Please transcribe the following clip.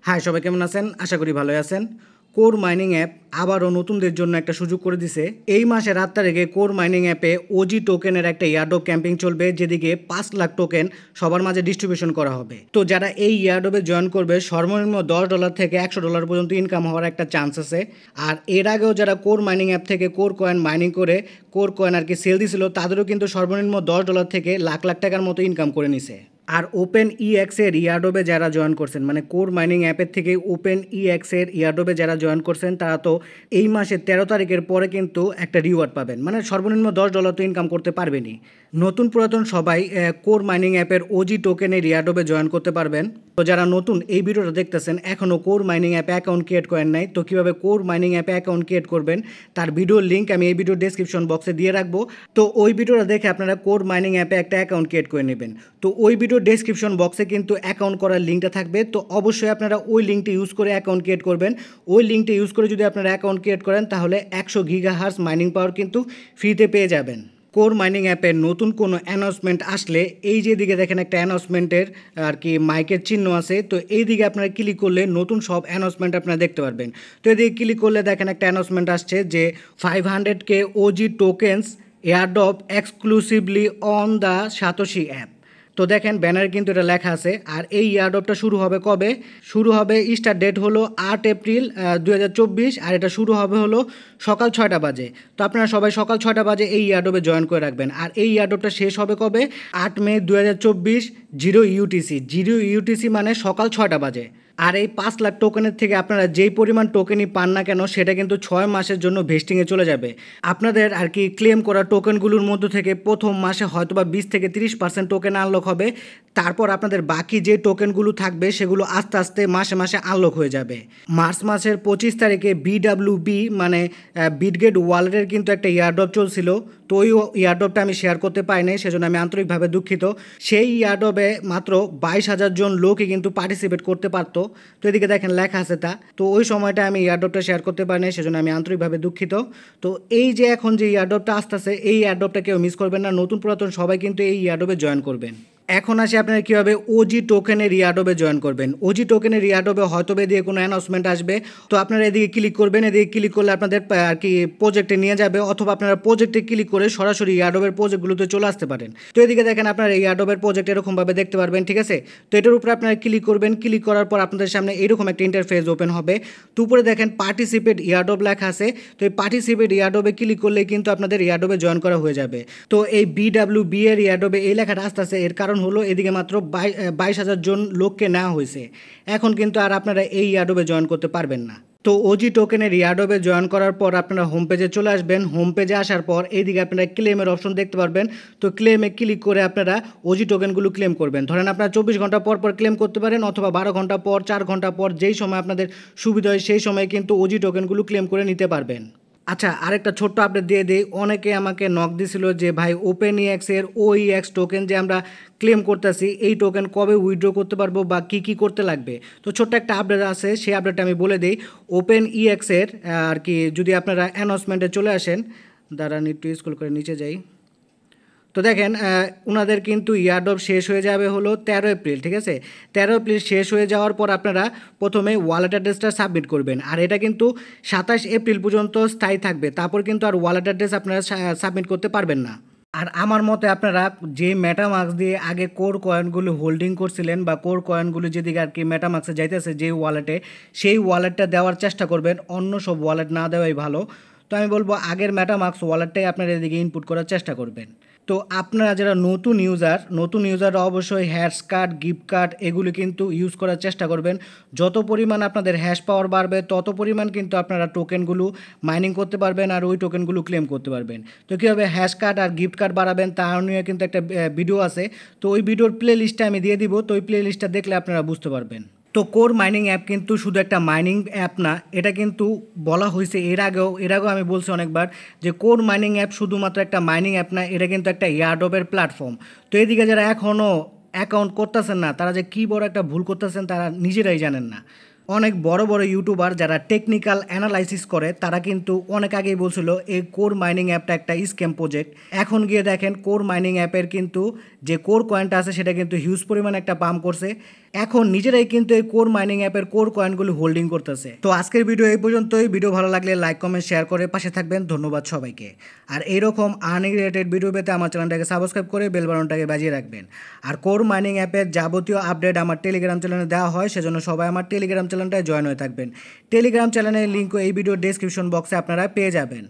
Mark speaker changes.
Speaker 1: High, সবাই কেমন আছেন? আশা করি ভালোই আছেন। কোর মাইনিং অ্যাপ আবারও নতুনদের জন্য একটা সুযোগ করে দিছে। এই মাসের 8 তারিখে কোর মাইনিং অ্যাপে ওজি টোকেনের একটা ইয়ারড্রপ ক্যাম্পিং চলবে, যেদিকে 5 লাখ টোকেন সবার মাঝে ডিস্ট্রিবিউশন করা হবে। তো যারা এই ইয়ারড্রপে জয়েন করবে সর্বনিম্ন $10 থেকে $100 পর্যন্ত ইনকাম হওয়ার একটা চান্স আছে। আর এর আগেও যারা কোর মাইনিং অ্যাপ থেকে কোর কয়েন মাইনিং করে কোর কয়েন সেল দিছিল, তাদেরও কিন্তু সর্বনিম্ন $10 থেকে লাখ লাখ টাকার মতো ইনকাম করে নিছে। আর ওপেন এর ইয়ারড্রপে যারা জয়েন করছেন, মানে কোর মাইনিং অ্যাপের থেকে ওপেন এর ইয়ারড্রপে যারা জয়েন করছেন, তারা তো এই মাসের 13 তারিখের পরে কিন্তু একটা রিওয়ার্ড পাবেন, মানে সর্বনিম্ন $10 তো ইনকাম করতে পারবেনই। নতুন পুরাতন সবাই কোর মাইনিং অ্যাপের ওজি টোকেনের ইয়ারড্রপে জয়েন করতে পারবেন। তো যারা নতুন এই ভিডিওটা দেখতেছেন, এখনও কোর মাইনিং অ্যাপে অ্যাকাউন্ট ক্রিয়েট করেন নাই, তো কীভাবে কোর মাইনিং অ্যাপে অ্যাকাউন্ট ক্রিয়েট করবেন তার ভিডিওর লিঙ্ক আমি এই ভিডিওর ডেসক্রিপশন বক্সে দিয়ে রাখবো। তো ওই ভিডিওটা দেখে আপনারা কোর মাইনিং অ্যাপে একটা অ্যাকাউন্ট ক্রিয়েট করে নেবেন। তো ওই ভিডিওর ডেসক্রিপশন বক্সে কিন্তু অ্যাকাউন্ট করার লিঙ্কটা থাকবে, তো অবশ্যই আপনারা ওই লিঙ্কটা ইউজ করে অ্যাকাউন্ট ক্রিয়েট করবেন। ওই লিঙ্কটা ইউজ করে যদি আপনারা অ্যাকাউন্ট ক্রিয়েট করেন, তাহলে 100 গিগাহার্টজ মাইনিং পাওয়ার কিন্তু ফ্রিতে পেয়ে যাবেন। কোর মাইনিং অ্যাপের নতুন কোনো অ্যানাউন্সমেন্ট আসলে এই যে দিকে দেখেন একটা অ্যানাউন্সমেন্টের মাইকের চিহ্ন আছে, তো এই দিকে আপনারা ক্লিক করলে নতুন সব অ্যানাউন্সমেন্ট আপনারা দেখতে পারবেন। তো এদিকে ক্লিক করলে দেখেন একটা অ্যানাউন্সমেন্ট আসছে যে 500K OG tokens airdrop exclusively on the Satoshi app. তো দেখেন ব্যানারে কিন্তু এটা লেখা আছে। আর এই ইয়ারড্রপটা শুরু হবে কবে? শুরু হবে, স্টার্ট ডেট হলো 8 এপ্রিল 2024, আর এটা শুরু হবে হলো সকাল 6টা বাজে। তো আপনারা সবাই সকাল 6টা বাজে এই ইয়ারড্রপে জয়েন করে রাখবেন। আর এই ইয়ারড্রপটা শেষ হবে কবে? 8 মে 2024 0 UTC। 0 UTC মানে সকাল 6টা বাজে। আর এই 5 লাখ টোকেনের থেকে আপনারা যেই পরিমাণ টোকেনই পান না কেন, সেটা কিন্তু 6 মাসের জন্য ভেস্টিংয়ে চলে যাবে। আপনাদের ক্লেম করা টোকেনগুলোর মধ্য থেকে প্রথম মাসে হয়তোবা 20 থেকে 30% টোকেন আনলক হবে। তারপর আপনাদের বাকি যে টোকেনগুলো থাকবে সেগুলো আস্তে আস্তে মাসে মাসে আনলক হয়ে যাবে। মার্চ মাসের 25 তারিখে BWB মানে বিটগেট ওয়ালেটের কিন্তু একটা ইয়ারড্রপ চলছিল। তো ওই ইয়ারড্রপটা আমি শেয়ার করতে পারিনি, সেজন্য আমি আন্তরিকভাবে দুঃখিত। সেই ইয়ারড্রপে মাত্র 22,000 জন লোকই কিন্তু পার্টিসিপেট করতে পারতো। তো এদিকে দেখেন লেখা আছে তা। তো ওই সময়টা আমি ইয়ারড্রপটা শেয়ার করতে পারিনি, সেজন্য আমি আন্তরিকভাবে দুঃখিত। তো এই যে এখন যে ইয়ারড্রপটা আসতেছে, এই ইয়ারড্রপটা কেউ মিস করবেন না। নতুন পুরাতন সবাই কিন্তু এই ইয়ারড্রপে জয়েন করবেন। এখন আসে আপনারা কীভাবে ওজি টোকেনের ইয়ারড্রপে জয়েন করবেন। ওজি টোকেনের ইয়ারড্রপে হয়তো দিয়ে কোনো অ্যানাউন্সমেন্ট আসবে, তো আপনারা এদিকে ক্লিক করবেন। এদিকে ক্লিক করলে আপনাদের প্রজেক্টে নিয়ে যাবে, অথবা আপনারা প্রজেক্টে ক্লিক করে সরাসরি ইয়ারড্রপের প্রজেক্টগুলোতে চলে আসতে পারেন। তো এদিকে দেখেন আপনারা এই ইয়ারড্রপের প্রজেক্ট এরকমভাবে দেখতে পারবেন, ঠিক আছে। তো এটার উপরে আপনারা ক্লিক করবেন। ক্লিক করার পর আপনাদের সামনে এরকম একটা ইন্টারফেস ওপেন হবে। তো উপরে দেখেন পার্টিসিপেট ইয়ারড্রপ লেখা আছে। তো এই পার্টিসিপেট ইয়ারড্রপে ক্লিক করলে কিন্তু আপনাদের ইয়ারড্রপে জয়েন করা হয়ে যাবে। তো এই BWB এর ইয়ারড্রপে এই লেখাটা আসতেছে, এর কারণ হলো এদিকে মাত্র 22,000 জন লোককে নেওয়া হয়েছে। এখন কিন্তু আর আপনারা এই ইয়ারড্রপে জয়েন করতে পারবেন না। তো ওজি টোকেনের ইয়ারড্রপে জয়েন করার পর আপনারা হোম পেজে চলে আসবেন। হোম পেজে আসার পর এইদিকে আপনারা ক্লেমের অপশন দেখতে পারবেন। তো ক্লেমে ক্লিক করে আপনারা ওজি টোকেনগুলো ক্লেম করবেন। ধরেন আপনারা 24 ঘন্টা পর পর ক্লেম করতে পারেন, অথবা 12 ঘন্টা পর, 4 ঘন্টা পর, যেই সময় আপনাদের সুবিধা হয় সেই সময় কিন্তু ওজি টোকেনগুলো ক্লেম করে নিতে পারবেন। আচ্ছা, আরেকটা ছোট্ট আপডেট দিয়ে দিই। অনেকে আমাকে নক দিছিল যে ভাই OpenEX এর OEX টোকেন যে আমরা ক্লেম করতেছি, এই টোকেন কবে উইথড্র করতে পারবো বা কী করতে লাগবে। তো ছোট্ট একটা আপডেট আছে, সেই আপডেটটা আমি বলে দিই। OpenEX এর যদি আপনারা অ্যানাউন্সমেন্টে চলে আসেন, দাঁড়ান একটু স্ক্রল করে নিচে যাই। তো দেখেন ওনাদের কিন্তু ইয়ারড্রপ শেষ হয়ে যাবে হলো 13 এপ্রিল, ঠিক আছে। 13 এপ্রিল শেষ হয়ে যাওয়ার পর আপনারা প্রথমে ওয়ালেট অ্যাড্রেসটা সাবমিট করবেন, আর এটা কিন্তু 27 এপ্রিল পর্যন্ত স্থায়ী থাকবে। তারপর কিন্তু আর ওয়ালেট অ্যাড্রেস আপনারা সাবমিট করতে পারবেন না। আর আমার মতে আপনারা যে মেটামাস্ক দিয়ে আগে কোর কয়েনগুলো হোল্ডিং করছিলেন, বা কোর কয়েনগুলো যেদিকে মেটামাস্কে যাইতেছে যে ওয়ালেটে, সেই ওয়ালেটটা দেওয়ার চেষ্টা করবেন, অন্য সব ওয়ালেট না দেওয়াই ভালো। তো আমি বলবো আগের মেটামাস্ক ওয়ালেটটাই আপনারা এদিকে ইনপুট করার চেষ্টা করবেন। তো আপনারা যারা নতুন ইউজাররা অবশ্যই হ্যাশ কার্ড, গিফট কার্ড এগুলি কিন্তু ইউজ করার চেষ্টা করবেন। যত পরিমাণ আপনাদের হ্যাশ পাওয়ার বাড়বে, তত পরিমাণ কিন্তু আপনারা টোকেনগুলো মাইনিং করতে পারবেন, আর ওই টোকেনগুলো ক্লেম করতে পারবেন। তো কীভাবে হ্যাশ কার্ড আর গিফট কার্ড বাড়াবেন তা নিয়ে কিন্তু একটা ভিডিও আছে। তো ওই ভিডিওর প্লে লিস্টটা আমি দিয়ে দিব, তো ওই প্লে লিস্টটা দেখলে আপনারা বুঝতে পারবেন। তো কোর মাইনিং অ্যাপ কিন্তু শুধু একটা মাইনিং অ্যাপ না, এটা কিন্তু বলা হয়েছে এর আগেও আমি বলছি অনেকবার যে কোর মাইনিং অ্যাপ শুধুমাত্র একটা মাইনিং অ্যাপ না, এটা কিন্তু একটা ইয়ারড্রপের প্ল্যাটফর্ম। তো এদিকে যারা এখনও অ্যাকাউন্ট করতেছেন না, তারা যে কী বড় একটা ভুল করতেছেন তারা নিজেরাই জানেন না। অনেক বড় বড় ইউটিউবার যারা টেকনিক্যাল অ্যানালাইসিস করে, তারা কিন্তু অনেক আগেই বলছিল এই কোর মাইনিং অ্যাপটা একটা স্ক্যাম প্রজেক্ট। এখন গিয়ে দেখেন কোর মাইনিং অ্যাপের কিন্তু যে কোর কয়েনটা আছে সেটা কিন্তু হিউজ পরিমাণ একটা পাম্প করছে। এখন নিজেরাই কিন্তু এই কোর মাইনিং অ্যাপের কোর কয়েনগুলো হোল্ডিং করতেছে। তো আজকের ভিডিও এই পর্যন্তই। ভিডিও ভালো লাগলে লাইক কমেন্ট শেয়ার করে পাশে থাকবেন। ধন্যবাদ সবাইকে। আর এইরকম আর্নিং রিলেটেড ভিডিও পেতে আমার চ্যানেলটাকে সাবস্ক্রাইব করে বেল বাটনটাকে বাজিয়ে রাখবেন। আর কোর মাইনিং অ্যাপের যাবতীয় আপডেট আমার টেলিগ্রাম চ্যানেলে দেওয়া হয়, সেজন্য সবাই আমার টেলিগ্রাম চ্যানেলটায় জয়েন হয়ে থাকবেন। টেলিগ্রাম চ্যানেলের লিঙ্কও এই ভিডিও ডেসক্রিপশন বক্সে আপনারা পেয়ে যাবেন।